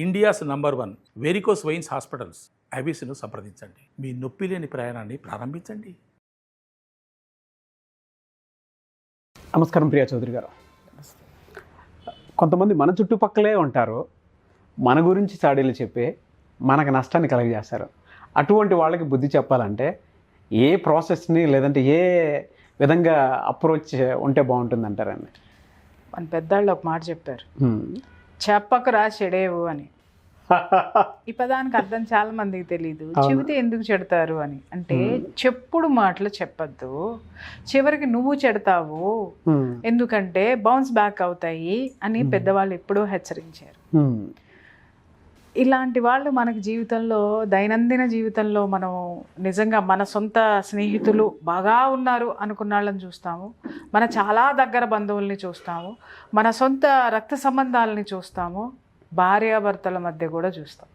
India's number 1 varicose veins hospitals ఐబీసీను సంప్రదించండి. మీ నొప్పి లేని ప్రయాణాన్ని ప్రారంభించండి. నమస్కారం ప్రియా చౌదరి గారు. కొంతమంది మన చుట్టుపక్కలే ఉంటారు, మన గురించి చాడీలు చెప్పి మనకు నష్టాన్ని కలుగజేస్తారు. అటువంటి వాళ్ళకి బుద్ధి చెప్పాలంటే ఏ ప్రాసెస్ని లేదంటే ఏ విధంగా అప్రోచ్ ఉంటే బాగుంటుంది అంటారండి? మన పెద్దాళ్ళు ఒక మాట చెప్పారు, చెప్పకరా చెడేవు అని. ఈ పదానికి అర్థం చాలా మందికి తెలియదు. చెబితే ఎందుకు చెడతారు అని. అంటే చెప్పుడు మాటలు చెప్పద్దు, చివరికి నువ్వు చెడతావు, ఎందుకంటే బౌన్స్ బ్యాక్ అవుతాయి అని పెద్దవాళ్ళు ఎప్పుడూ హెచ్చరించారు. ఇలాంటి వాళ్ళు మనకి జీవితంలో, దైనందిన జీవితంలో మనం నిజంగా మన సొంత స్నేహితులు బాగా ఉన్నారు అనుకున్న వాళ్ళని చూస్తాము, మన చాలా దగ్గర బంధువుల్ని చూస్తాము, మన సొంత రక్త సంబంధాలని చూస్తాము, భార్యాభర్తల మధ్య కూడా చూస్తాం.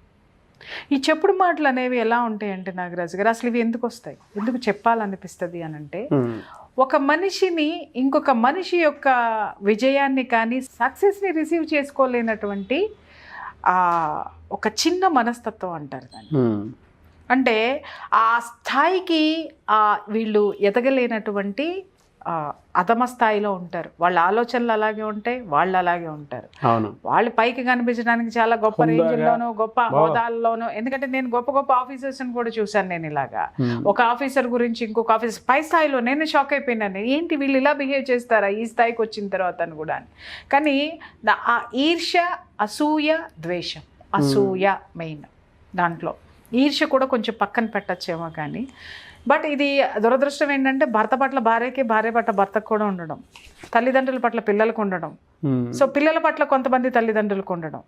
ఈ చెప్పుడు మాటలు అనేవి ఎలా ఉంటాయంటే నాగరాజు గారు, అసలు ఇవి ఎందుకు వస్తాయి, ఎందుకు చెప్పాలనిపిస్తుంది అని అంటే, ఒక మనిషిని ఇంకొక మనిషి యొక్క విజయాన్ని కానీ సక్సెస్ని రిసీవ్ చేసుకోలేనటువంటి ఒక చిన్న మనస్తత్వం అంటారు దాన్ని. అంటే ఆ స్థాయికి వీళ్ళు ఎదగలేనటువంటి అధమ స్థాయిలో ఉంటారు. వాళ్ళ ఆలోచనలు అలాగే ఉంటాయి, వాళ్ళు అలాగే ఉంటారు. వాళ్ళు పైకి కనిపించడానికి చాలా గొప్ప రేంజ్లోనో గొప్ప హోదాల్లోనో, ఎందుకంటే నేను గొప్ప గొప్ప ఆఫీసర్స్ని కూడా చూశాను. నేను ఇలాగా ఒక ఆఫీసర్ గురించి ఇంకొక ఆఫీసర్ పై స్థాయిలో నేను షాక్ అయిపోయినాను, ఏంటి వీళ్ళు ఇలా బిహేవ్ చేస్తారా ఈ స్థాయికి వచ్చిన తర్వాత అని కూడా. కానీ ఆ ఈర్ష్య, అసూయ, ద్వేషం. అసూయ మెయిన్ దాంట్లో, ఈర్ష్య కూడా కొంచెం పక్కన పెట్టచ్చేమో కానీ. బట్ ఇది దురదృష్టం ఏంటంటే, భర్త పట్ల భార్యకి, భార్య పట్ల భర్తకు కూడా ఉండడం, తల్లిదండ్రుల పట్ల పిల్లలకు ఉండడం, సో పిల్లల పట్ల కొంతమంది తల్లిదండ్రులకు ఉండడం,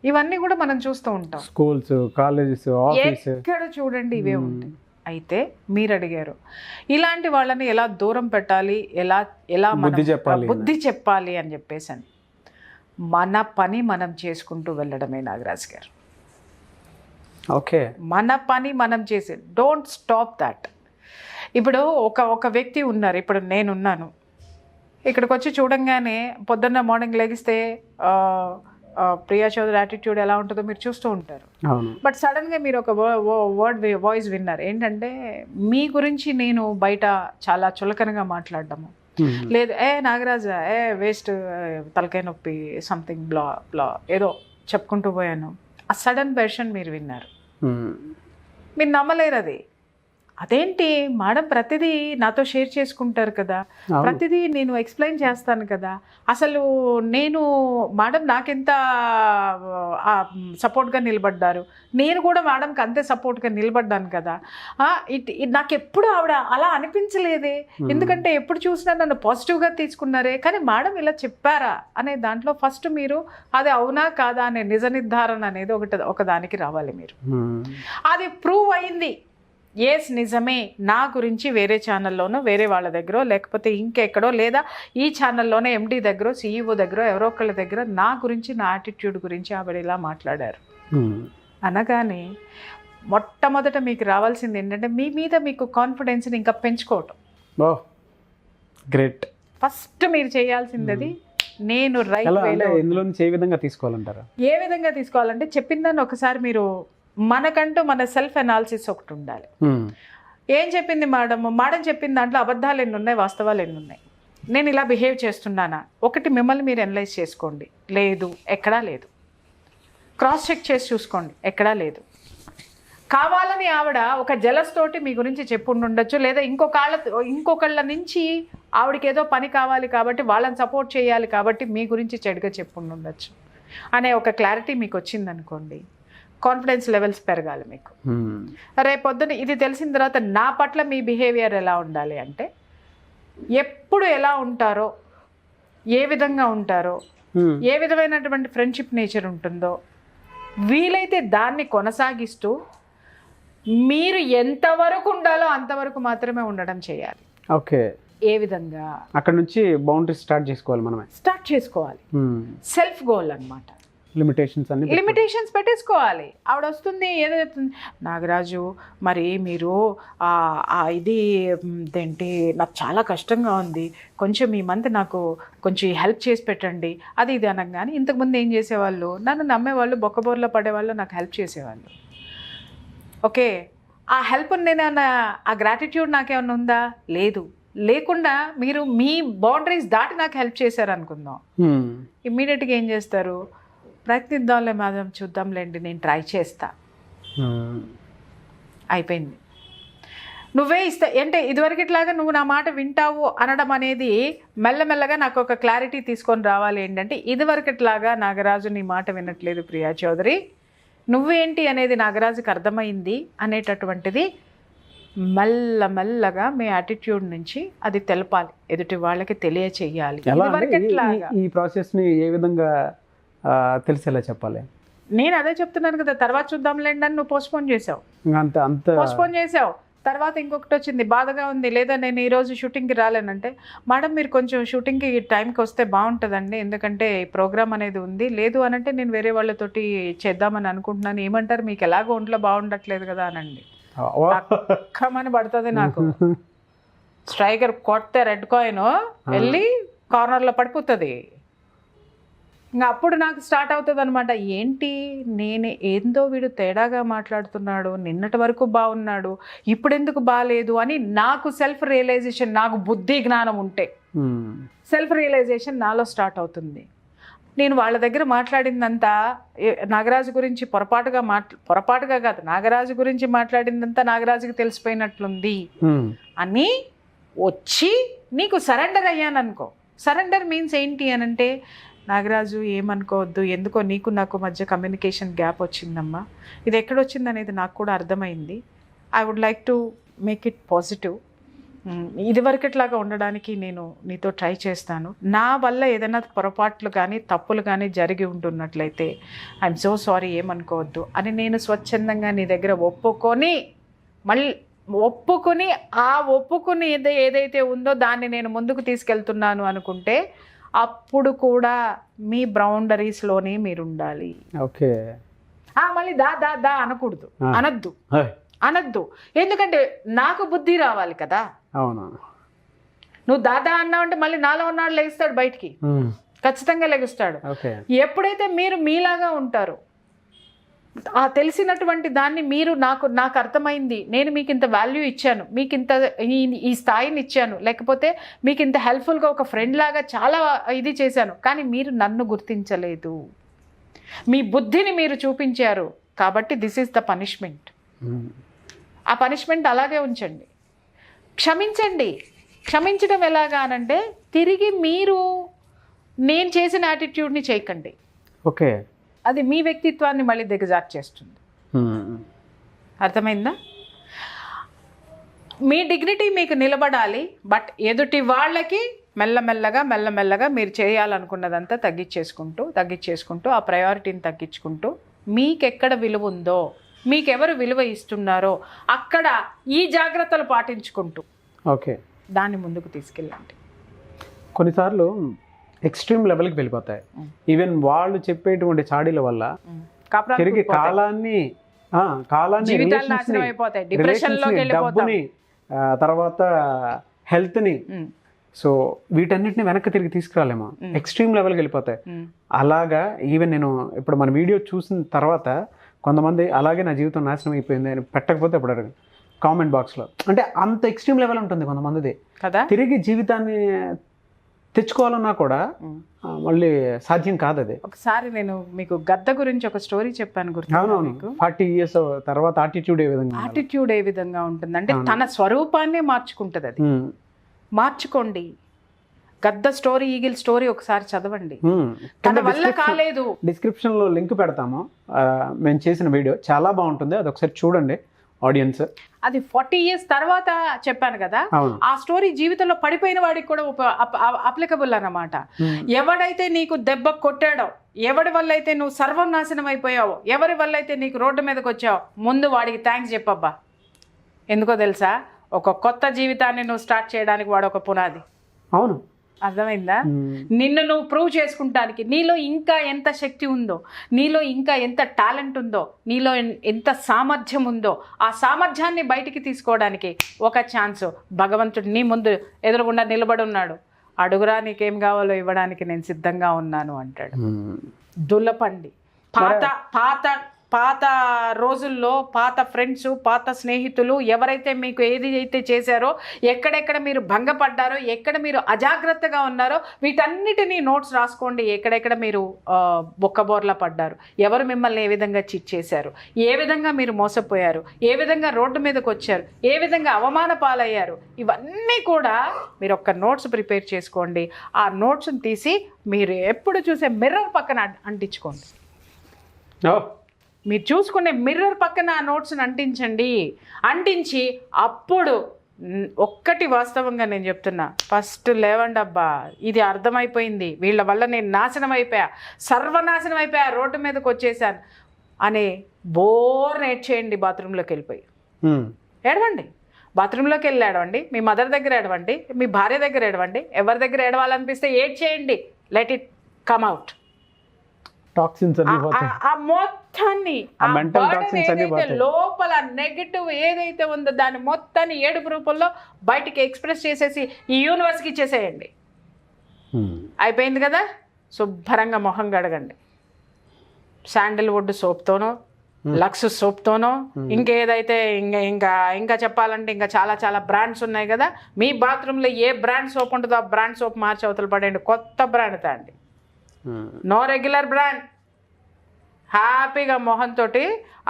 ఇవన్నీ కూడా మనం చూస్తూ ఉంటాం. స్కూల్స్, కాలేజెస్, ఆఫీస్, ఎక్కడ చూడండి ఇవే ఉంటాయి. అయితే మీరు అడిగారు ఇలాంటి వాళ్ళని ఎలా దూరం పెట్టాలి, ఎలా ఎలా బుద్ధి చెప్పాలి అని చెప్పేసి. అని మన పని మనం చేసుకుంటూ వెళ్ళడమే నాగరాజ్ గారు. ఓకే, మన పని మనం చేసే, డోంట్ స్టాప్ దాట్. ఇప్పుడు ఒక వ్యక్తి ఉన్నారు, ఇప్పుడు నేనున్నాను, ఇక్కడికి వచ్చి చూడంగానే పొద్దున్న మార్నింగ్ లెగిస్తే ప్రియా చౌదరి యాటిట్యూడ్ ఎలా ఉంటుందో మీరు చూస్తూ ఉంటారు. బట్ సడన్గా మీరు ఒక వాయిస్ విన్నారు, ఏంటంటే మీ గురించి నేను బయట చాలా చులకనగా మాట్లాడడము, లేదు నాగరాజ వేస్ట్, తలకాయ నొప్పి, సంథింగ్ బ్లా బ్లా ఏదో చెప్పుకుంటూ పోయాను. ఆ సడన్ వెర్షన్ మీరు విన్నారు, మీరు నమ్మలేరు. అదేంటి మేడం, ప్రతిదీ నాతో షేర్ చేసుకుంటారు కదా, ప్రతిదీ నేను ఎక్స్ప్లెయిన్ చేస్తాను కదా, అసలు నేను మేడం నాకెంత సపోర్ట్గా నిలబడ్డారు, నేను కూడా మేడంకి అంతే సపోర్ట్గా నిలబడ్డాను కదా, నాకు ఎప్పుడు ఆవిడ అలా అనిపించలేదే, ఎందుకంటే ఎప్పుడు చూసినా నన్ను పాజిటివ్గా తీసుకున్నారే, కానీ మేడం ఇలా చెప్పారా అనే దాంట్లో ఫస్ట్ మీరు అది అవునా కాదా అనే నిజ నిర్ధారణ అనేది ఒకదానికి రావాలి. మీరు అది ప్రూవ్ అయింది, ఎస్ నిజమే, నా గురించి వేరే ఛానల్లోనో, వేరే వాళ్ళ దగ్గర, లేకపోతే ఇంకెక్కడో, లేదా ఈ ఛానల్లోనే ఎండి దగ్గర, సిఇఓ దగ్గర, ఎవరో ఒకళ్ళ దగ్గర నా గురించి, నా యాటిట్యూడ్ గురించి ఆవిడ ఇలా మాట్లాడారు అనగానే మొట్టమొదట మీకు రావాల్సింది ఏంటంటే, మీ మీద మీకు కాన్ఫిడెన్స్ని ఇంకా పెంచుకోవటం. గ్రేట్. ఫస్ట్ మీరు చేయాల్సింది అది. నేను రైట్ వేలో ఏ విధంగా తీసుకోవాలంటారా? ఏ విధంగా తీసుకోవాలంటే, చెప్పిన దాన్ని ఒకసారి మీరు, మనకంటూ మన సెల్ఫ్ అనాలిసిస్ ఒకటి ఉండాలి. ఏం చెప్పింది మేడం చెప్పిన దాంట్లో అబద్ధాలు ఎన్ని ఉన్నాయి, వాస్తవాలు ఎన్ని ఉన్నాయి, నేను ఇలా బిహేవ్ చేస్తున్నానా, ఒకటి మిమ్మల్ని మీరు అనలైజ్ చేసుకోండి. లేదు, ఎక్కడా లేదు. క్రాస్ చెక్ చేసి చూసుకోండి, ఎక్కడా లేదు. కావాలని ఆవిడ ఒక జలస్ తోటి మీ గురించి చెప్పుండొచ్చు, లేదా ఇంకొకళ్ళ నుంచి ఆవిడకి ఏదో పని కావాలి కాబట్టి, వాళ్ళని సపోర్ట్ చేయాలి కాబట్టి మీ గురించి చెడుగా చెప్పుండొచ్చు అనే ఒక క్లారిటీ మీకు వచ్చిందనుకోండి, కాన్ఫిడెన్స్ లెవెల్స్ పెరగాలి మీకు. రేపొద్దున ఇది తెలిసిన తర్వాత నా పట్ల మీ బిహేవియర్ ఎలా ఉండాలి అంటే, ఎప్పుడు ఎలా ఉంటారో, ఏ విధంగా ఉంటారో, ఏ విధమైనటువంటి ఫ్రెండ్షిప్ నేచర్ ఉంటుందో, వీలైతే దాన్ని కొనసాగిస్తూ మీరు ఎంతవరకు ఉండాలో అంతవరకు మాత్రమే ఉండడం చేయాలి. ఓకే, ఏ విధంగా అక్కడ నుంచి బౌండరీ స్టార్ట్ చేసుకోవాలి, మనమే స్టార్ట్ చేసుకోవాలి. సెల్ఫ్ గోల్ అన్నమాట. లిమిటేషన్స్ అన్ని లిమిటేషన్స్ పెట్టేసుకోవాలి. ఆవిడ వస్తుంది ఏదో చెప్తుంది, నాగరాజు మరి మీరు ఇది ఏంటి నాకు చాలా కష్టంగా ఉంది, కొంచెం ఈ మంత్ నాకు కొంచెం హెల్ప్ చేసి పెట్టండి అది ఇది అనగానే, ఇంతకుముందు ఏం చేసేవాళ్ళు, నన్ను నమ్మేవాళ్ళు, బొక్కబోర్లో పడేవాళ్ళు, నాకు హెల్ప్ చేసేవాళ్ళు. ఓకే, ఆ హెల్ప్ నేను ఆ గ్రాటిట్యూడ్ నాకేమన్నా ఉందా? లేదు. లేకుండా మీరు మీ బౌండరీస్ దాటి నాకు హెల్ప్ చేశారు అనుకుందాం, ఇమ్మీడియట్గా ఏం చేస్తారు, ప్రయత్నిద్దాంలే మాత్రం, చూద్దాంలేండి, నేను ట్రై చేస్తా, అయిపోయింది. నువ్వే ఇస్తా అంటే ఇదివరకు ఇట్లాగా నువ్వు నా మాట వింటావు అనడం అనేది మెల్లమెల్లగా నాకు ఒక క్లారిటీ తీసుకొని రావాలి. ఏంటంటే ఇదివరకు ఇట్లాగా నాగరాజు నీ మాట వినట్లేదు ప్రియా చౌదరి, నువ్వేంటి అనేది నాగరాజుకి అర్థమైంది అనేటటువంటిది మెల్లమెల్లగా మీ యాటిట్యూడ్ నుంచి అది తెలపాలి, ఎదుటి వాళ్ళకి తెలియచేయాలి. ఈ ప్రాసెస్ని ఏ విధంగా తెలిసేలా చెప్పాలి? నేను అదే చెప్తున్నాను కదా, తర్వాత చూద్దాంలేండి అని నువ్వు పోస్ట్పోన్ చేసావు, పోస్ట్పోన్ చేసావు. తర్వాత ఇంకొకటి వచ్చింది, బాధగా ఉంది, లేదా నేను ఈరోజు షూటింగ్కి రాలేనంటే, మేడం మీరు కొంచెం షూటింగ్కి టైంకి వస్తే బాగుంటుందండి, ఎందుకంటే ఈ ప్రోగ్రామ్ అనేది ఉంది, లేదు అనంటే నేను వేరే వాళ్ళతోటి చేద్దామని అనుకుంటున్నాను, ఏమంటారు, మీకు ఎలాగో ఒంట్లో బాగుండట్లేదు కదా అనండి. అక్కమని పడుతుంది నాకు, స్ట్రైకర్ కొడితే రెడ్ కాయిన్ వెళ్ళి కార్నర్లో పడిపోతుంది. ఇంకా అప్పుడు నాకు స్టార్ట్ అవుతుంది అనమాట, ఏంటి నేను ఏందో వీడు తేడాగా మాట్లాడుతున్నాడు, నిన్నటి వరకు బాగున్నాడు, ఇప్పుడు ఎందుకు బాగాలేదు అని నాకు సెల్ఫ్ రియలైజేషన్, నాకు బుద్ధి జ్ఞానం ఉంటే సెల్ఫ్ రియలైజేషన్ నాలో స్టార్ట్ అవుతుంది. నేను వాళ్ళ దగ్గర మాట్లాడిందంతా నాగరాజు గురించి పొరపాటుగా కాదు, నాగరాజు గురించి మాట్లాడిందంతా నాగరాజుకి తెలిసిపోయినట్లుంది అని వచ్చి నీకు సరెండర్ అయ్యాను అనుకో. సరెండర్ మీన్స్ ఏంటి అనంటే, నాగరాజు ఏమనుకోవద్దు, ఎందుకో నీకు నాకు మధ్య కమ్యూనికేషన్ గ్యాప్ వచ్చిందమ్మా, ఇది ఎక్కడొచ్చింది అనేది నాకు కూడా అర్థమైంది, I would like to make it positive, ఇదివరకట్లాగా ఉండడానికి నేను నీతో ట్రై చేస్తాను, నా వల్ల ఏదైనా పొరపాట్లు కానీ తప్పులు కానీ జరిగి ఉంటున్నట్లయితే ఐఎమ్ సో సారీ, ఏమనుకోవద్దు అని నేను స్వచ్ఛందంగా నీ దగ్గర ఒప్పుకొని ఒప్పుకుని ఏదైతే ఉందో దాన్ని నేను ముందుకు తీసుకెళ్తున్నాను అనుకుంటే అప్పుడు కూడా మీ బౌండరీస్లోనే మీరు ఉండాలి. ఓకే, మళ్ళీ దా అనకూడదు, అనద్దు, ఎందుకంటే నాకు బుద్ధి రావాలి కదా. అవును, నువ్వు దాదా అన్నావు అంటే మళ్ళీ నాలో ఉన్నాడు లెగుస్తాడు బయటికి, ఖచ్చితంగా లెగుస్తాడు. ఎప్పుడైతే మీరు మీలాగా ఉంటారో, ఆ తెలిసినటువంటి దాన్ని మీరు నాకు అర్థమైంది, నేను మీకు ఇంత వాల్యూ ఇచ్చాను, మీకు ఇంత ఈ స్థాయిని ఇచ్చాను, లేకపోతే మీకు ఇంత హెల్ప్ఫుల్గా ఒక ఫ్రెండ్ లాగా చాలా ఇది చేశాను, కానీ మీరు నన్ను గుర్తించలేదు, మీ బుద్ధిని మీరు చూపించారు, కాబట్టి దిస్ ఈజ్ ద పనిష్మెంట్. ఆ పనిష్మెంట్ అలాగే ఉంచండి, క్షమించండి. క్షమించడం ఎలాగా అనంటే తిరిగి మీరు నేను చేసిన యాటిట్యూడ్ని చేయకండి. ఓకే, అది మీ వ్యక్తిత్వాన్ని మళ్ళీ దిగజారు చేస్తుంది. అర్థమైందా? మీ డిగ్నిటీ మీకు నిలబడాలి, బట్ ఎదుటి వాళ్ళకి మెల్లమెల్లగా మీరు చేయాలనుకున్నదంతా తగ్గించేసుకుంటూ ఆ ప్రయారిటీని తగ్గించుకుంటూ మీకెక్కడ విలువ ఉందో, మీకెవరు విలువ ఇస్తున్నారో అక్కడ ఈ జాగ్రత్తలు పాటించుకుంటూ ఓకే దాన్ని ముందుకు తీసుకెళ్ళండి. కొన్నిసార్లు ఎక్స్ట్రీమ్ లెవెల్కి వెళ్ళిపోతాయి. ఈవెన్ వాళ్ళు చెప్పేటువంటి చాడీల వల్ల తిరిగి కాలాన్ని డబ్బుని తర్వాత హెల్త్ని, సో వీటన్నిటిని వెనక్కి తిరిగి తీసుకురాలేమో, ఎక్స్ట్రీమ్ లెవెల్కి వెళ్ళిపోతాయి. అలాగా ఈవెన్ నేను ఇప్పుడు మన వీడియో చూసిన తర్వాత కొంతమంది అలాగే నా జీవితం నాశనం అయిపోయింది అని పెట్టకపోతే ఇప్పుడు కామెంట్ బాక్స్లో, అంటే అంత ఎక్స్ట్రీమ్ లెవెల్ ఉంటుంది కొంతమందిది. తిరిగి జీవితాన్ని తెచ్చుకోవాలన్నా కూడా మళ్ళీ సాధ్యం కాదు అది. ఒకసారి నేను మీకు గద్ద గురించి ఒక స్టోరీ చెప్పాను గుర్తు. 40 years తర్వాత యాటిట్యూడ్ ఏ విధంగా ఉంటుంది అంటే తన స్వరూపాన్నే మార్చుకుంటుంది. అది మార్చుకోండి. గద్ద స్టోరీ, ఈగిల్ స్టోరీ ఒకసారి చదవండి. తన వల్ల కాలేదు, డిస్క్రిప్షన్లో లింక్ పెడతాము, మేము చేసిన వీడియో చాలా బాగుంటుంది, అది ఒకసారి చూడండి ఆడియన్స్. అది 40 years తర్వాత చెప్పాను కదా, ఆ స్టోరీ జీవితంలో పడిపోయిన వాడికి కూడా అప్లికబుల్ అన్నమాట. ఎవడైతే నీకు దెబ్బ కొట్టాడో, ఎవడి వల్ల అయితే నువ్వు సర్వం నాశనం అయిపోయావో, ఎవరి వల్ల అయితే నీకు రోడ్డు మీదకి వచ్చావో, ముందు వాడికి థ్యాంక్స్ చెప్పబ్బా. ఎందుకో తెలుసా, ఒక కొత్త జీవితాన్ని నువ్వు స్టార్ట్ చేయడానికి వాడు ఒక పునాది. అవును, అర్థమైందా? నిన్ను నువ్వు ప్రూవ్ చేసుకుంటానికి నీలో ఇంకా ఎంత శక్తి ఉందో, నీలో ఇంకా ఎంత టాలెంట్ ఉందో, నీలో ఎంత సామర్థ్యం ఉందో, ఆ సామర్థ్యాన్ని బయటికి తీసుకోవడానికి ఒక ఛాన్స్ భగవంతుడు నీ ముందు ఎదురుగుండా నిలబడి ఉన్నాడు. అడుగురా, నీకేం కావాలో ఇవ్వడానికి నేను సిద్ధంగా ఉన్నాను అంటాడు. దులపండి. పాత రోజుల్లో పాత ఫ్రెండ్స్, పాత స్నేహితులు ఎవరైతే మీకు ఏది అయితే చేశారో, ఎక్కడెక్కడ మీరు భంగపడ్డారో, ఎక్కడ మీరు అజాగ్రత్తగా ఉన్నారో వీటన్నిటినీ నోట్స్ రాసుకోండి. ఎక్కడెక్కడ మీరు బొక్కబోర్లా పడ్డారు, ఎవరు మిమ్మల్ని ఏ విధంగా చిట్ చేశారు, ఏ విధంగా మీరు మోసపోయారు, ఏ విధంగా రోడ్డు మీదకి వచ్చారు, ఏ విధంగా అవమాన పాలయ్యారు, ఇవన్నీ కూడా మీరు ఒక్క నోట్స్ ప్రిపేర్ చేసుకోండి. ఆ నోట్స్ని తీసి మీరు ఎప్పుడు చూసే మిర్రర్ పక్కన అంటించుకోండి. మీరు చూసుకునే మిర్రర్ పక్కన ఆ నోట్స్ని అంటించి అప్పుడు ఒక్కటి వాస్తవంగా నేను చెప్తున్నా, ఫస్ట్ లేవండి అబ్బా, ఇది అర్థమైపోయింది, వీళ్ళ వల్ల నేను నాశనం అయిపోయా, సర్వనాశనం అయిపోయా, రోడ్డు మీదకి వచ్చేసాను అనే బోర్ నేర్చేయండి. బాత్రూంలోకి వెళ్ళిపోయి ఏడవండి, బాత్రూంలోకి వెళ్ళి ఏడవండి, మీ మదర్ దగ్గర ఏడవండి, మీ భార్య దగ్గర ఏడవండి, ఎవరి దగ్గర ఏడవాలనిపిస్తే ఏడ్చేయండి. Let it come out. Toxins అన్ని పోతాయి, ఆ మొత్తాన్ని, ఆ మెంటల్ టాక్సిన్స్ అన్ని పోతాయి. లోపల నెగటివ్ ఏదైతే ఉందో దాని మొత్తాన్ని ఏడుపు రూపంలో బయటికి ఎక్స్ప్రెస్ చేసేసి ఈ యూనివర్స్కి ఇచ్చేసేయండి. అయిపోయింది కదా, శుభ్రంగా మొహం కడగండి. శాండిల్వుడ్ సోప్తోనో, లక్స్ సోప్తోనో, ఇంకేదైతే ఇంకా చెప్పాలంటే ఇంకా చాలా చాలా బ్రాండ్స్ ఉన్నాయి కదా. మీ బాత్రూంలో ఏ బ్రాండ్ సోప్ ఉంటుందో ఆ బ్రాండ్ సోప్ మార్చి అవతల పడేయండి, కొత్త బ్రాండ్ తాండి. No regular brand. హ్యాపీగా మొహంతో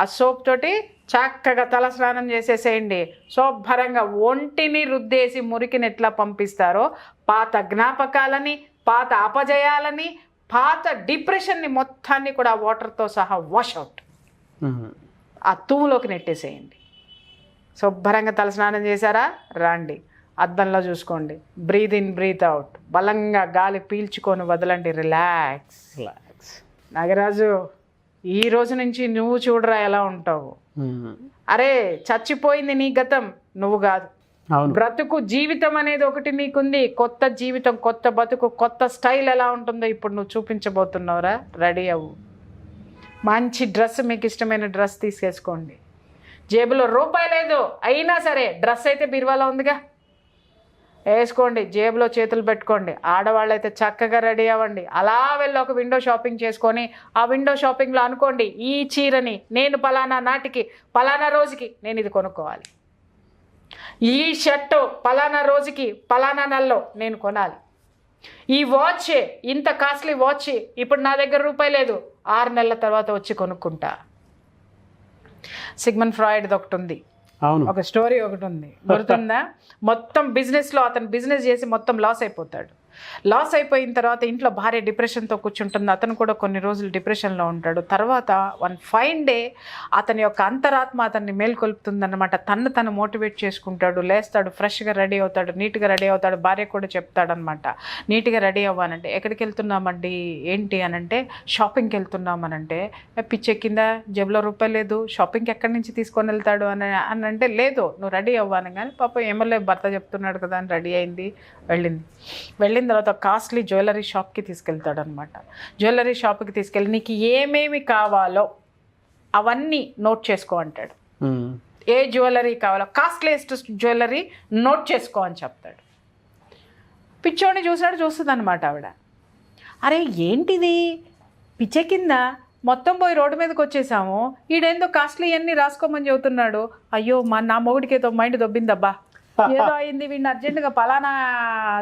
ఆ సోప్ తోటి చక్కగా తల స్నానం చేసేసేయండి. శుభ్రంగా ఒంటిని రుద్దేసి మురికిని ఎట్లా పంపిస్తారో, పాత జ్ఞాపకాలని, పాత అపజయాలని, పాత డిప్రెషన్ని మొత్తాన్ని కూడా వాటర్తో సహా వాషౌట్ ఆ తువ్వులోకి నెట్టేసేయండి. శుభ్రంగా తల స్నానం చేశారా, రండి అద్దంలో చూసుకోండి, బ్రీత్ ఇన్ బ్రీత్ అవుట్, బలంగా గాలి పీల్చుకొని వదలండి, రిలాక్స్. నాగరాజు, ఈ రోజు నుంచి నువ్వు చూడరా ఎలా ఉంటావు. అరే చచ్చిపోయింది నీ గతం, నువ్వు కాదు. బ్రతుకు జీవితం అనేది ఒకటి నీకుంది, కొత్త జీవితం, కొత్త బతుకు, కొత్త స్టైల్ ఎలా ఉంటుందో ఇప్పుడు నువ్వు చూపించబోతున్నావురా. రెడీ అవ్వు. మంచి డ్రెస్, మీకు ఇష్టమైన డ్రెస్ తీసేసుకోండి. జేబులో రూపాయి లేదు అయినా సరే డ్రెస్ అయితే బీరువాలో ఉందిగా, వేసుకోండి. జేబులో చేతులు పెట్టుకోండి. ఆడవాళ్ళైతే చక్కగా రెడీ అవ్వండి. అలా వెళ్ళి ఒక విండో షాపింగ్ చేసుకొని ఆ విండో షాపింగ్లో అనుకోండి, ఈ చీరని నేను పలానా నాటికి పలానా రోజుకి నేను ఇది కొనుక్కోవాలి, ఈ షర్టు పలానా రోజుకి పలానా నెలలో నేను కొనాలి, ఈ వాచ్ ఇంత కాస్ట్లీ వాచ్ ఇప్పుడు నా దగ్గర రూపాయి లేదు, 6 నెలల తర్వాత వచ్చి కొనుక్కుంటా. సిగ్మండ్ ఫ్రాయిడ్ది ఒకటి ఉంది, ఒక స్టోరీ ఒకటి ఉంది, గుర్తుందా? మొత్తం బిజినెస్లో అతను బిజినెస్ చేసి మొత్తం లాస్ అయిపోతాడు. లాస్ అయిపోయిన తర్వాత ఇంట్లో భార్య డిప్రెషన్తో కూర్చుంటుంది, అతను కూడా కొన్ని రోజులు డిప్రెషన్లో ఉంటాడు. తర్వాత వన్ ఫైన్ డే అతని యొక్క అంతరాత్మ అతన్ని మేల్కొల్పుతుందన్నమాట. తను మోటివేట్ చేసుకుంటాడు, లేస్తాడు, ఫ్రెష్గా రెడీ అవుతాడు, నీట్గా రెడీ అవుతాడు. భార్య కూడా చెప్తాడనమాట, నీట్గా రెడీ అవ్వానంటే. ఎక్కడికి వెళ్తున్నామండి ఏంటి అనంటే, షాపింగ్కి వెళ్తున్నామనంటే, పిచ్చెక్కిందా, జేబులో రూపాయి లేదు, షాపింగ్కి ఎక్కడి నుంచి తీసుకొని వెళ్తాడు అని అంటే, లేదు నువ్వు రెడీ అవ్వాను. కానీ పాపం ఏమలే భర్త చెప్తున్నాడు కదా అని రెడీ అయింది, వెళ్ళిన తర్వాత కాస్ట్లీ జ్యువెలరీ షాప్కి తీసుకెళ్తాడు అనమాట. జ్యువెలరీ షాప్కి తీసుకెళ్ళి నీకు ఏమేమి కావాలో అవన్నీ నోట్ చేసుకో అంటాడు. ఏ జ్యువెలరీ కావాలో, కాస్ట్లీయెస్ట్ జ్యువెలరీ నోట్ చేసుకో అని చెప్తాడు. పిచ్చోడిని చూస్తుంది అనమాట ఆవిడ. అరే ఏంటిది పిచ్చే కింద, మొత్తం పోయి రోడ్డు మీదకి వచ్చేసాము, ఈడేందో కాస్ట్లీ అన్నీ రాసుకోమని చెబుతున్నాడు. అయ్యో నా మొగుడికి ఏదో మైండ్ దొబ్బిందబ్బా, ఏదో అయింది, వీడిని అర్జెంటుగా పలానా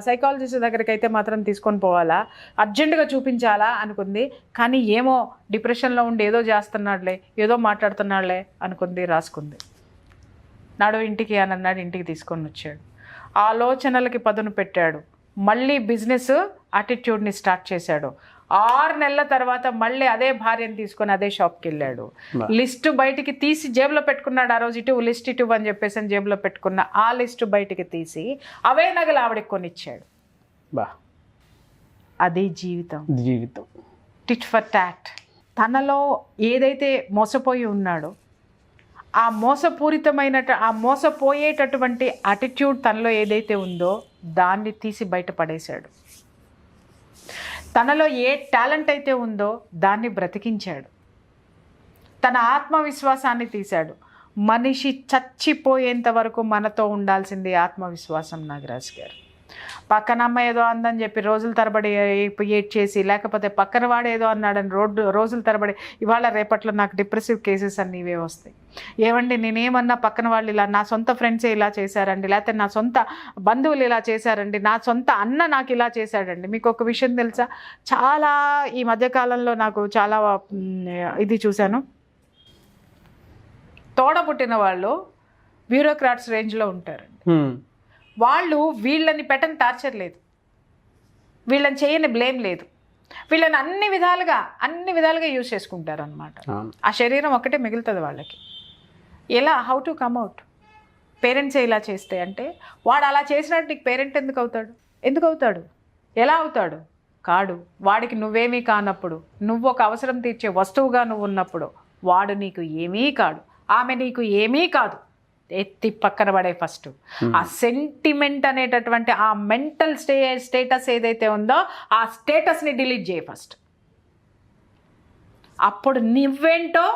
సైకాలజిస్ట్ దగ్గరికి అయితే మాత్రం తీసుకొని పోవాలా, అర్జెంటుగా చూపించాలా అనుకుంది. కానీ ఏమో డిప్రెషన్లో ఉండి ఏదో చేస్తున్నాడులే, ఏదో మాట్లాడుతున్నాడులే అనుకుంది, రాసుకుంది. నాడు ఇంటికి అని అన్నాడు, ఇంటికి తీసుకొని వచ్చాడు. ఆలోచనలకి పదును పెట్టాడు, మళ్ళీ బిజినెస్ యాటిట్యూడ్ని స్టార్ట్ చేశాడు. 6 నెలల తర్వాత మళ్ళీ అదే భార్యను తీసుకొని అదే షాప్కి వెళ్ళాడు. లిస్టు బయటికి తీసి జేబులో పెట్టుకున్నాడు. ఆ రోజు ఇటు లిస్ట్ ఇటు అని చెప్పేసి జేబులో పెట్టుకున్న ఆ లిస్టు బయటికి తీసి అవే నగలు ఆవిడకి కొనిచ్చాడు. అది జీవితం. Tit for tat. తనలో ఏదైతే మోసపోయి ఉన్నాడో ఆ మోసపోయేటటువంటి అటిట్యూడ్ తనలో ఏదైతే ఉందో దాన్ని తీసి బయటపడేశాడు. తనలో ఏ టాలెంట్ అయితే ఉందో దాన్ని బ్రతికించాడు, తన ఆత్మవిశ్వాసాన్ని తీశాడు. మనిషి చచ్చిపోయేంత వరకు మనతో ఉండాల్సింది ఆత్మవిశ్వాసం నాగరాజు గారు. పక్కన అమ్మ ఏదో అందని చెప్పి రోజుల తరబడి ఏడ్ చేసి, లేకపోతే పక్కన వాడు ఏదో అన్నాడని రోజుల తరబడి ఇవాళ రేపట్లో నాకు డిప్రెసివ్ కేసెస్ అన్నీ ఇవే వస్తాయి. ఏమండి నేనేమన్నా పక్కన వాళ్ళు ఇలా, నా సొంత ఫ్రెండ్సే ఇలా చేశారండి, లేకపోతే నా సొంత బంధువులు ఇలా చేశారండి, నా సొంత అన్న నాకు ఇలా చేశాడండి. మీకు ఒక విషయం తెలుసా, చాలా ఈ మధ్యకాలంలో నాకు చాలా ఇది చూశాను. తోడబుట్టిన వాళ్ళు బ్యూరోక్రాట్స్ రేంజ్లో ఉంటారండి. వాళ్ళు వీళ్ళని పెట్టని టార్చర్ లేదు, వీళ్ళని చేయని బ్లేమ్ లేదు, వీళ్ళని అన్ని విధాలుగా యూజ్ చేసుకుంటారు అనమాట. ఆ శరీరం ఒక్కటే మిగులుతుంది వాళ్ళకి. ఎలా, హౌ టు కమ్ అవుట్? పేరెంట్సే ఇలా చేస్తే అంటే వాడు అలా చేసినట్టు నీకు పేరెంట్ ఎందుకు అవుతాడు? ఎలా అవుతాడు? కాడు. వాడికి నువ్వేమీ కానప్పుడు, నువ్వు ఒక అవసరం తీర్చే వస్తువుగా నువ్వు ఉన్నప్పుడు వాడు నీకు ఏమీ కాడు, ఆమె నీకు ఏమీ కాదు. ఎత్తి పక్కన పడే ఫస్ట్ ఆ సెంటిమెంట్ అనేటటువంటి ఆ మెంటల్ స్టేటస్ ఏదైతే ఉందో ఆ స్టేటస్ని డిలీట్ చేయి ఫస్ట్. అప్పుడు నువ్వేంటో,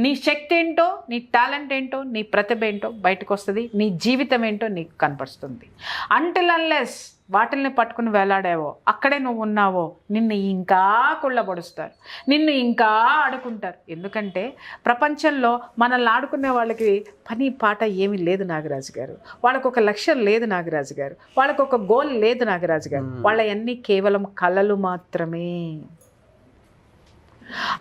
నీ శక్తి ఏంటో, నీ టాలెంట్ ఏంటో, నీ ప్రతిభ ఏంటో బయటకు వస్తుంది, నీ జీవితం ఏంటో నీకు కనపడుతుంది. అంటిల్ అన్లెస్ వాటిల్ని పట్టుకుని వేలాడావో, అక్కడే నువ్వు ఉన్నావో, నిన్ను ఇంకా కుళ్ళబడుస్తారు, నిన్ను ఇంకా ఆడుకుంటారు. ఎందుకంటే ప్రపంచంలో మనల్ని ఆడుకునే వాళ్ళకి పని పాట ఏమీ లేదు నాగరాజు గారు. వాళ్ళకు ఒక లక్ష్యం లేదు నాగరాజు గారు, వాళ్ళకు ఒక గోల్ లేదు నాగరాజు గారు. వాళ్ళవన్నీ కేవలం కళలు మాత్రమే.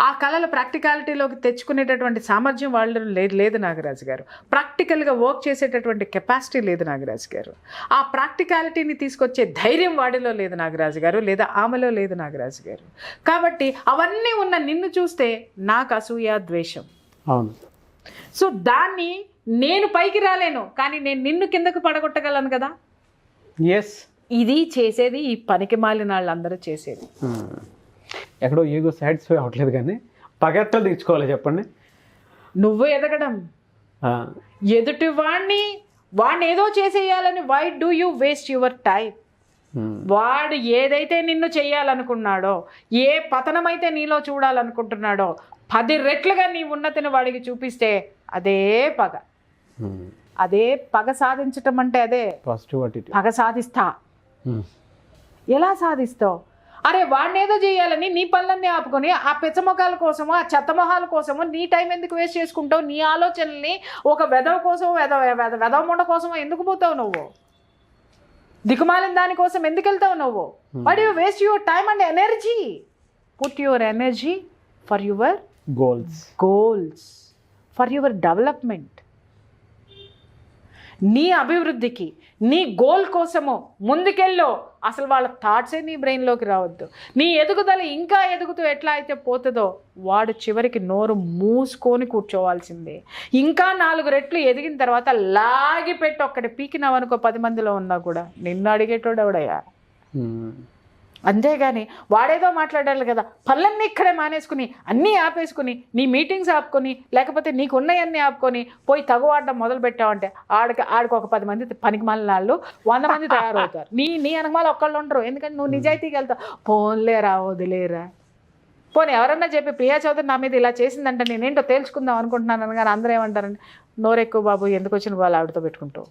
ఆ కళలు ప్రాక్టికాలిటీలోకి తెచ్చుకునేటటువంటి సామర్థ్యం వాళ్ళు లేదు నాగరాజు గారు. ప్రాక్టికల్గా వర్క్ చేసేటటువంటి కెపాసిటీ లేదు నాగరాజు గారు. ఆ ప్రాక్టికాలిటీని తీసుకొచ్చే ధైర్యం వాడిలో లేదు నాగరాజు గారు, లేదా ఆమెలో లేదు నాగరాజు గారు. కాబట్టి అవన్నీ ఉన్న నిన్ను చూస్తే నాకు అసూయ, ద్వేషం. అవును. సో దాన్ని నేను పైకి రాలేను, కానీ నేను నిన్ను కిందకు పడగొట్టగలను కదా. ఎస్, ఇది చేసేది ఈ పనికి మాలిన వాళ్ళందరూ చేసేది. ఎక్కడో ఈగో సాటిస్ఫై అవ్వట్లేదు, కానీ పగెత్తలు తీర్చుకోవాలి చెప్పండి. నువ్వు ఎదగడం, ఎదుటి వాడిని ఏదో చేసేయాలని, why do you waste your time? వాడు ఏదైతే నిన్ను చేయాలనుకున్నాడో, ఏ పతనమైతే నీలో చూడాలనుకుంటున్నాడో 10 రెట్లుగా నీ ఉన్నతిని వాడికి చూపిస్తే అదే పగ. అదే పగ సాధించటం అంటే అదే పాజిటివ్. పగ సాధిస్తా. ఎలా సాధిస్తావు? అరే వాడిని ఏదో చేయాలని నీ పనులన్నీ ఆపుకొని ఆ పెచ్చమొఖాల కోసమో, ఆ చెత్త మొహాల కోసమో నీ టైం ఎందుకు వేస్ట్ చేసుకుంటావు? నీ ఆలోచనల్ని ఒక వెధవ కోసం, వెధవ ముండ కోసమో ఎందుకు పోతావు నువ్వు? దిక్కుమాలిన దానికోసం ఎందుకు వెళ్తావు నువ్వు? What you waste your time and energy? Put your energy for your goals, for your development. నీ అభివృద్ధికి, నీ గోల్ కోసము ముందుకెళ్ళో. అసలు వాళ్ళ థాట్సే నీ బ్రెయిన్లోకి రావద్దు. నీ ఎదుగుదల ఇంకా ఎదుగుతూ ఎట్లా అయితే పోతుందో వాడు చివరికి నోరు మూసుకొని కూర్చోవాల్సిందే. ఇంకా 4 రెట్లు ఎదిగిన తర్వాత లాగి పెట్టి ఒక్కటి పీకినావనుకో 10 మందిలో ఉన్నా కూడా నిన్ను అడిగేటోడు ఎవడయ్యా? అంతేగాని వాడేదో మాట్లాడాలి కదా, పనులన్నీ ఇక్కడే మానేసుకుని అన్నీ ఆపేసుకుని నీ మీటింగ్స్ ఆపుకొని, లేకపోతే నీకు ఉన్నాయన్నీ ఆపుకొని పోయి తగువాడడం మొదలు పెట్టావంటే ఆడికి ఒక 10 మంది పనికి మాలిన వాళ్ళు 100 మంది తయారవుతారు. నీ వెనకమాల ఒక్కళ్ళు ఉండరు. ఎందుకంటే నువ్వు నిజాయితీకి వెళ్తావు. పోన్లేరా, వదిలేరా, పోనీ ఎవరన్నా చెప్పి ప్రియా చౌదరి నా మీద ఇలా చేసిందంటే నేనేంటో తేల్చుకుందాం అనుకుంటున్నాను, కానీ అందరూ ఏమంటారండి, నోరెక్కువ బాబు, ఎందుకు వచ్చిన వాళ్ళు ఆవిడతో పెట్టుకుంటావు.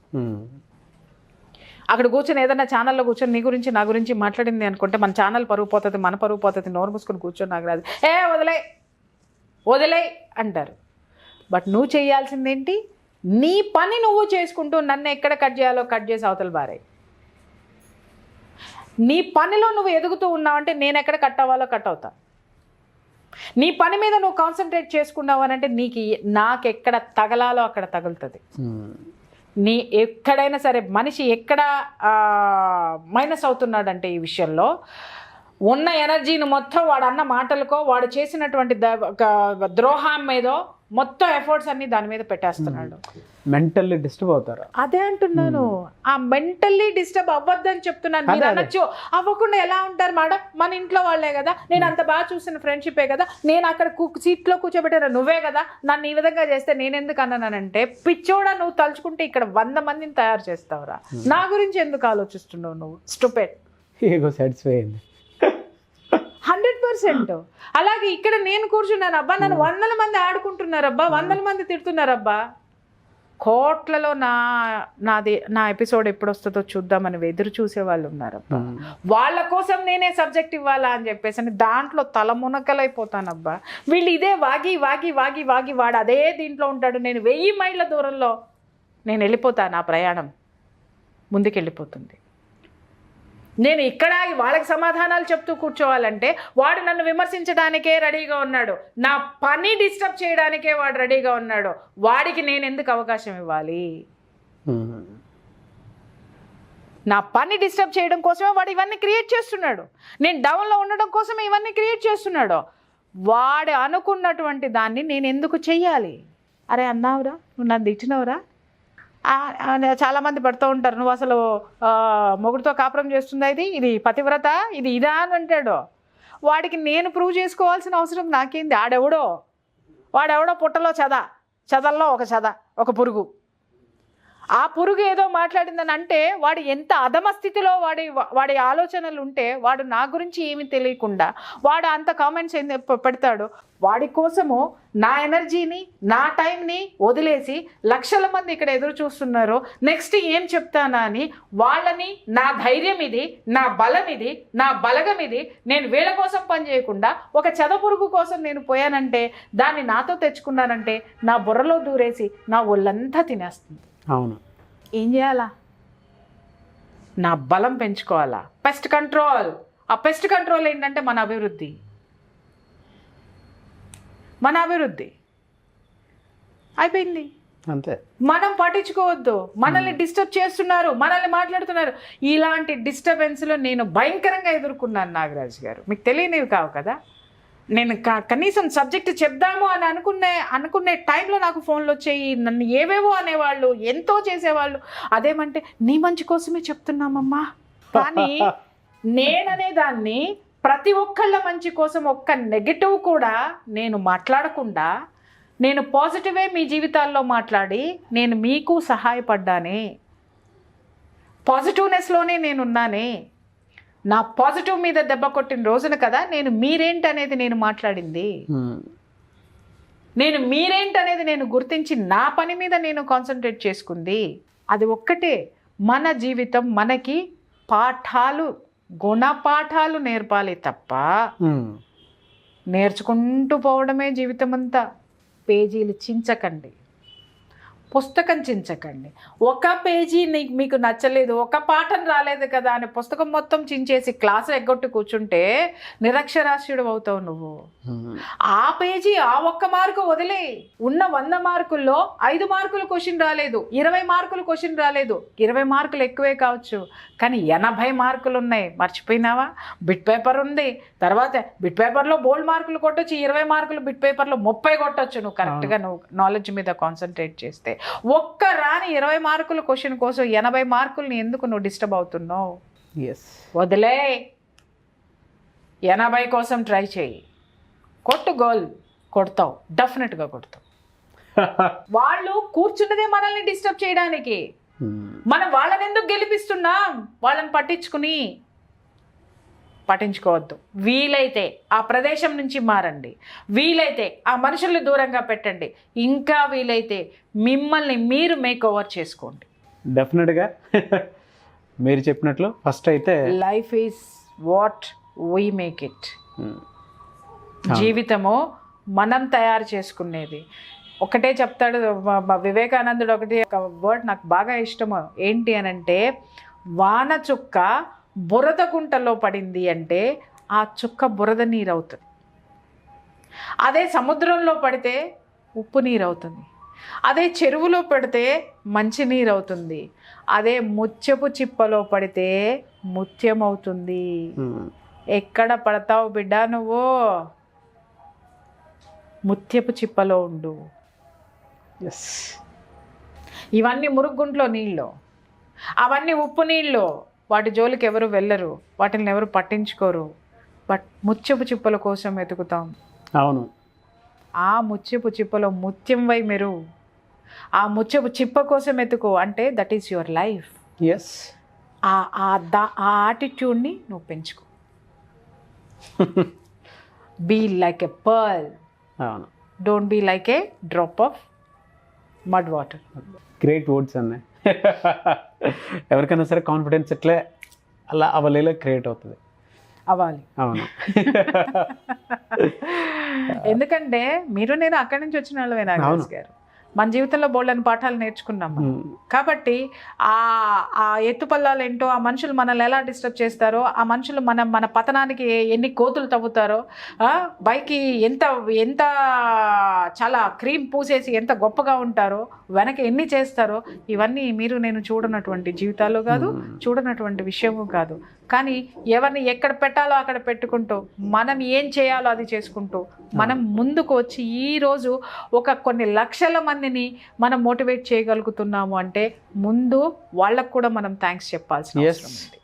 అక్కడ కూర్చొని ఏదైనా ఛానల్లో కూర్చొని నీ గురించి నా గురించి మాట్లాడింది అనుకుంటే మన ఛానల్ పరుగు పోతుంది, మన పరుగు పోతుంది. నోరు మూసుకొని కూర్చొని నాగరాజు వదిలే అంటారు. బట్ నువ్వు చేయాల్సిందేంటి? నీ పని నువ్వు చేసుకుంటూ నన్ను ఎక్కడ కట్ చేయాలో కట్ చేసి అవతల బారాయి. నీ పనిలో నువ్వు ఎదుగుతూ ఉన్నావంటే నేను ఎక్కడ కట్ అవ్వాలో కట్ అవుతా. నీ పని మీద నువ్వు కాన్సన్ట్రేట్ చేసుకున్నావు అని అంటే నాకెక్కడ తగలాలో అక్కడ తగులుతుంది. నీ ఎక్కడైనా సరే మనిషి ఎక్కడ మైనస్ అవుతున్నాడంటే ఈ విషయంలో ఉన్న ఎనర్జీని మొత్తం వాడు అన్న మాటలకో, వాడు చేసినటువంటి ద్రోహం మీదో మొత్తం ఎఫర్ట్స్ అన్ని దాని మీద పెట్టేస్తున్నాడు. మెంటల్లీ డిస్టర్బ్ అవుతారు. అదే అంటున్నాను, ఆ మెంటల్లీ డిస్టర్బ్ అవ్వద్దని చెప్తున్నాను. మీరు అనొచ్చు, అవ్వకుండా ఎలా ఉంటారు మేడం, మన ఇంట్లో వాళ్ళే కదా, నేను అంత బాగా చూసిన ఫ్రెండ్షిపే కదా, నేను అక్కడ సీట్లో కూర్చోబెట్టాను నువ్వే కదా, నన్ను ఈ విధంగా చేస్తే నేనెందుకు అన్నానంటే, పిచ్చోడా నువ్వు తలుచుకుంటే ఇక్కడ 100 మందిని తయారు చేస్తావురా, నా గురించి ఎందుకు ఆలోచిస్తున్నావు నువ్వు? స్టూపిడ్. ఈగో సాటిస్ఫై అయింది. 100%. అలాగే ఇక్కడ నేను కూర్చున్నాను అబ్బా, నన్ను 100 మంది ఆడుకుంటున్నారబ్బా, 100 మంది తిడుతున్నారబ్బా, కోట్లలో నా ఎపిసోడ్ ఎప్పుడు వస్తుందో చూద్దామని ఎదురు చూసే వాళ్ళు ఉన్నారబ్బా. వాళ్ళ కోసం నేనే సబ్జెక్ట్ ఇవ్వాలా అని చెప్పేసి అని దాంట్లో తలమునకలైపోతానబ్బా. వీళ్ళు ఇదే వాగి వాగి వాగి వాగి వాడు అదే దీంట్లో ఉంటాడు, నేను 1000 మైళ్ళ దూరంలో నేను వెళ్ళిపోతాను, నా ప్రయాణం ముందుకెళ్ళిపోతుంది. నేను ఇక్కడ వాళ్ళకి సమాధానాలు చెప్తూ కూర్చోవాలంటే వాడు నన్ను విమర్శించడానికే రెడీగా ఉన్నాడు, నా పని డిస్టర్బ్ చేయడానికే వాడు రెడీగా ఉన్నాడు. వాడికి నేను ఎందుకు అవకాశం ఇవ్వాలి? నా పని డిస్టర్బ్ చేయడం కోసమే వాడు ఇవన్నీ క్రియేట్ చేస్తున్నాడు, నేను డౌన్లో ఉండడం కోసమే ఇవన్నీ క్రియేట్ చేస్తున్నాడు. వాడు అనుకున్నటువంటి దాన్ని నేను ఎందుకు చెయ్యాలి? అరే అన్నావురా, నువ్వు నన్ను తిట్టినవురా, చాలామంది పడుతూ ఉంటారు, నువ్వు అసలు మొగుడితో కాపురం చేస్తుందా, ఇది పతివ్రత, ఇది ఇదా అని అంటాడు. వాడికి నేను ప్రూవ్ చేసుకోవాల్సిన అవసరం నాకేంది? వాడెవడో పుట్టలో చదల్లో ఒక పురుగు. ఆ పురుగు ఏదో మాట్లాడిందని అంటే వాడు ఎంత అధమ స్థితిలో వాడి ఆలోచనలు ఉంటే వాడు నా గురించి ఏమీ తెలియకుండా వాడు అంత కామెంట్స్ పెడతాడు. వాడి కోసము నా ఎనర్జీని, నా టైంని వదిలేసి లక్షల మంది ఇక్కడ ఎదురు చూస్తున్నారు, నెక్స్ట్ ఏం చెప్తానా అని వాళ్ళని, నా ధైర్యం ఇది, నా బలం ఇది, నా బలగం ఇది, నేను వీళ్ళ కోసం పని చేయకుండా ఒక చెదపురుగు కోసం నేను పోయానంటే, దాన్ని నాతో తెచ్చుకున్నానంటే నా బుర్రలో దూరేసి నా ఒళ్ళంతా తినేస్తుంది. అవును. ఏం చేయాలా? నా బలం పెంచుకోవాలా? Pest control. ఆ పెస్ట్ కంట్రోల్ ఏంటంటే మన అభివృద్ధి అయిపోయింది అంతే. మనం పట్టించుకోవద్దు, మనల్ని డిస్టర్బ్ చేస్తున్నారు, మనల్ని మాట్లాడుతున్నారు. ఇలాంటి డిస్టర్బెన్స్లో నేను భయంకరంగా ఎదుర్కొన్నాను నాగరాజు గారు. మీకు తెలియనివి కావు కదా. నేను కనీసం సబ్జెక్ట్ చెప్దాము అని అనుకునే టైంలో నాకు ఫోన్లు వచ్చాయి, నన్ను ఏవేవో అనేవాళ్ళు, ఎంతో చేసేవాళ్ళు. అదేమంటే నీ మంచి కోసమే చెప్తున్నామమ్మా, కానీ నేననే దాన్ని ప్రతి ఒక్కళ్ళ మంచి కోసం ఒక్క నెగటివ్ కూడా నేను మాట్లాడకుండా, నేను పాజిటివే మీ జీవితాల్లో మాట్లాడి నేను మీకు సహాయపడ్డానే, పాజిటివ్నెస్లోనే నేనున్నానే. నా పాజిటివ్ మీద దెబ్బ కొట్టిన రోజున కదా నేను మీరేంటనేది నేను మాట్లాడింది. నేను మీరేంటనేది నేను గుర్తించి నా పని మీద నేను కాన్సన్ట్రేట్ చేసుకుంది. అది ఒక్కటే. మన జీవితం మనకి గుణపాఠాలు నేర్పాలి తప్ప నేర్చుకుంటూ పోవడమే జీవితం అంతా. పేజీలు చించకండి, పుస్తకం చించకండి. ఒక పేజీ మీకు నచ్చలేదు, ఒక పాఠం రాలేదు కదా అని పుస్తకం మొత్తం చించేసి క్లాసు ఎగ్గొట్టి కూర్చుంటే నిరక్షరాస్యుడు అవుతావు నువ్వు. ఆ పేజీ ఆ ఒక్క మార్కు వదిలే. ఉన్న 100 మార్కుల్లో 5 మార్కులు క్వశ్చన్ రాలేదు, 20 మార్కులు క్వశ్చన్ రాలేదు. 20 మార్కులు ఎక్కువే కావచ్చు, కానీ 80 మార్కులు ఉన్నాయి. మర్చిపోయినావా? బిట్ పేపర్ ఉంది, తర్వాత బిట్ పేపర్లో బోల్డ్ మార్కులు కొట్టొచ్చు, 20 మార్కులు బిట్ పేపర్లో 30 కొట్టొచ్చు. నువ్వు కరెక్ట్గా నువ్వు నాలెడ్జ్ మీద కాన్సన్ట్రేట్ చేస్తే. ఒక్క రాని 20 మార్కుల క్వశ్చన్ కోసం 80 మార్కుల్ని ఎందుకు నువ్వు డిస్టర్బ్ అవుతున్నావు? వదిలే. 80 కోసం ట్రై చేయి, కొట్టు, గోల్ కొడతావు, డెఫినెట్గా కొడతావు. వాళ్ళు కూర్చున్నదే మనల్ని డిస్టర్బ్ చేయడానికి. మనం వాళ్ళని ఎందుకు గెలిపిస్తున్నాం? వాళ్ళని పట్టించుకోవద్దు. వీలైతే ఆ ప్రదేశం నుంచి మారండి, వీలైతే ఆ మనుషుల్ని దూరంగా పెట్టండి, ఇంకా వీలైతే మిమ్మల్ని మీరు మేక్ ఓవర్ చేసుకోండి. డెఫినెట్గా మీరు చెప్పినట్లు ఫస్ట్ అయితే life is what we make it. జీవితము మనం తయారు చేసుకునేది. ఒకటే చెప్తాడు వివేకానందుడు, ఒకటి వర్డ్ నాకు బాగా ఇష్టము. ఏంటి అనంటే, వాన చుక్క బురద గుంటలో పడింది అంటే ఆ చుక్క బురద నీరు అవుతుంది. అదే సముద్రంలో పడితే ఉప్పు నీరు అవుతుంది. అదే చెరువులో పడితే మంచి నీరు అవుతుంది. అదే ముత్యపు చిప్పలో పడితే ముత్యం అవుతుంది. ఎక్కడ పడతావు బిడ్డ నువ్వు? ముత్యపు చిప్పలో ఉండు. ఇవన్నీ మురుగుంట్లో నీళ్ళు, అవన్నీ ఉప్పు నీళ్ళు. వాటి జోలికి ఎవరు వెళ్ళరు, వాటిని ఎవరు పట్టించుకోరు. బట్ ముత్యపు చిప్పల కోసం వెతుకుతాం. అవును. ఆ ముత్యపు చిప్పలో ముత్యం వై మెరు. ఆ ముత్యపు చిప్ప కోసం వెతుకు. అంటే that is your life. Yes. ఆ ఆటిట్యూడ్ని నువ్వు పెంచుకో. బీ లైక్ ఎ పర్ల్, అవును, don't be like a drop of mud water. Great words అన్నాయి. ఎవరికైనా సరే కాన్ఫిడెన్స్ ఇట్లే అలా అవలేలా క్రియేట్ అవుతుంది. అవ్వాలి. అవును. ఎందుకంటే మీరు నేను అక్కడి నుంచి వచ్చిన వాళ్ళమే నాగరాజ్ గారు. మన జీవితంలో బోల్డని పాఠాలు నేర్చుకున్నాం మనం. కాబట్టి ఆ ఎత్తుపల్లాలు ఏంటో, ఆ మనుషులు మనల్ని ఎలా డిస్టర్బ్ చేస్తారో, ఆ మనుషులు మన పతనానికి ఎన్ని కోతులు తవ్వుతారో, పైకి ఎంత ఎంత చాలా క్రీమ్ పూసేసి ఎంత గొప్పగా ఉంటారో, వెనక ఎన్ని చేస్తారో, ఇవన్నీ మీరు నేను చూడనటువంటి జీవితాలు కాదు, చూడనటువంటి విషయము కాదు. కానీ ఎవరిని ఎక్కడ పెట్టాలో అక్కడ పెట్టుకుంటూ, మనం ఏం చేయాలో అది చేసుకుంటూ, మనం ముందుకు వచ్చి ఈరోజు కొన్ని లక్షల మందిని మనం మోటివేట్ చేయగలుగుతున్నాము అంటే ముందు వాళ్ళకు కూడా మనం థ్యాంక్స్ చెప్పాల్సిన అవసరం ఉంది.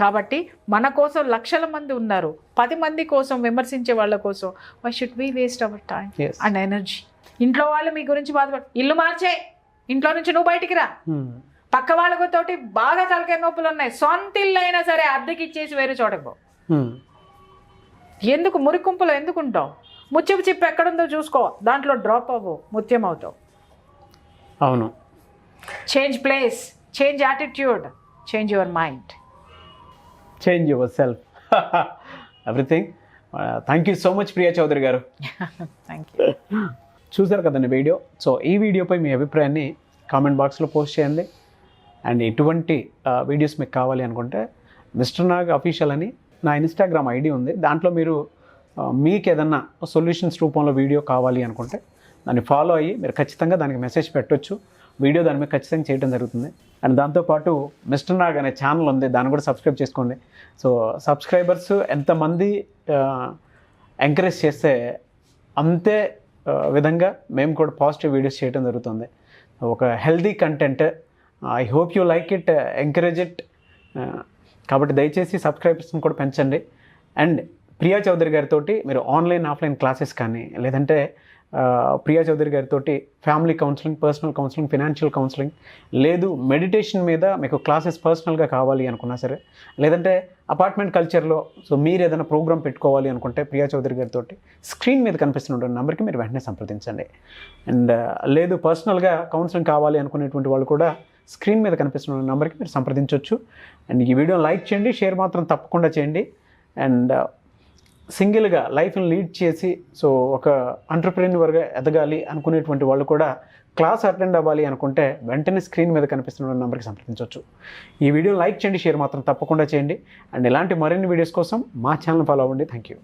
కాబట్టి మన కోసం లక్షల మంది ఉన్నారు, 10 మంది కోసం విమర్శించే వాళ్ళ కోసం why should we waste our time and energy? ఇంట్లో వాళ్ళు మీ గురించి బాధపడు, ఇల్లు మార్చే, ఇంట్లో నుంచి నువ్వు బయటికి రా, పక్క వాళ్ళతోటి బాగా తలకాయ నొప్పులు ఉన్నాయి, సొంత ఇల్లు అయినా సరే అద్దెకి ఇచ్చేసి వేరే చోటకు పో. ఎందుకు మురికుంపులో ఎందుకు ఉంటావు? ముత్యపు చిప్పు ఎక్కడుందో చూసుకో, దాంట్లో డ్రాప్ అవ్వు, ముత్యం అవుతావు. అవును. Change place, change attitude, change your mind, change yourself, everything. Thank you so much Priya Chowdary garu. Thank you. చూసారు కదండి వీడియో. సో ఈ వీడియోపై మీ అభిప్రాయాన్ని కామెంట్ బాక్స్లో పోస్ట్ చేయండి. అండ్ ఎటువంటి వీడియోస్ మీకు కావాలి అనుకుంటే మిస్టర్ నాగ్ అఫీషియల్ అని నా ఇన్స్టాగ్రామ్ ఐడి ఉంది. దాంట్లో మీరు మీకు ఏదన్నా సొల్యూషన్స్ రూపంలో వీడియో కావాలి అనుకుంటే దాన్ని ఫాలో అయ్యి మీరు ఖచ్చితంగా దానికి మెసేజ్ పెట్టొచ్చు. వీడియో దాని మీద ఖచ్చితంగా చేయడం జరుగుతుంది. అండ్ దాంతోపాటు మిస్టర్ నాగ్ అనే ఛానల్ ఉంది, దాన్ని కూడా సబ్స్క్రైబ్ చేసుకోండి. సో సబ్స్క్రైబర్స్ ఎంతమంది ఎంకరేజ్ చేస్తే అంతే విధంగా మేము కూడా పాజిటివ్ వీడియోస్ చేయడం జరుగుతుంది. ఒక healthy content. I hope you like it, encourage it. కాబట్టి దయచేసి సబ్స్క్రైబర్స్ని కూడా పెంచండి. అండ్ ప్రియా చౌదరి గారితో మీరు ఆన్లైన్ ఆఫ్లైన్ క్లాసెస్ కానీ, లేదంటే ప్రియా చౌదరి గారితో family counselling, personal counselling, financial counselling, లేదు మెడిటేషన్ మీద మీకు క్లాసెస్ పర్సనల్గా కావాలి అనుకున్నా సరే, లేదంటే అపార్ట్మెంట్ కల్చర్లో సో మీరు ఏదైనా ప్రోగ్రామ్ పెట్టుకోవాలి అనుకుంటే ప్రియా చౌదరి గారితో స్క్రీన్ మీద కనిపిస్తున్న నెంబర్కి మీరు వెంటనే సంప్రదించండి. అండ్ లేదు పర్సనల్గా కౌన్సిలింగ్ కావాలి అనుకునేటువంటి వాళ్ళు కూడా స్క్రీన్ మీద కనిపిస్తున్న నెంబర్కి మీరు సంప్రదించవచ్చు. అండ్ ఈ వీడియో లైక్ చేయండి, షేర్ మాత్రం తప్పకుండా చేయండి. అండ్ సింగిల్గా లైఫ్ని లీడ్ చేసి సో ఒక ఎంటర్‌ప్రెన్యూర్‌గా ఎదగాలి అనుకునేటువంటి వాళ్ళు కూడా క్లాస్ అటెండ్ అవ్వాలి అనుకుంటే వెంటనే స్క్రీన్ మీద కనిపిస్తున్న నెంబర్కి సంప్రదించవచ్చు. ఈ వీడియో లైక్ చేయండి, షేర్ మాత్రం తప్పకుండా చేయండి. అండ్ ఇలాంటి మరిన్ని వీడియోస్ కోసం మా ఛానల్ ఫాలో అవ్వండి. Thank you.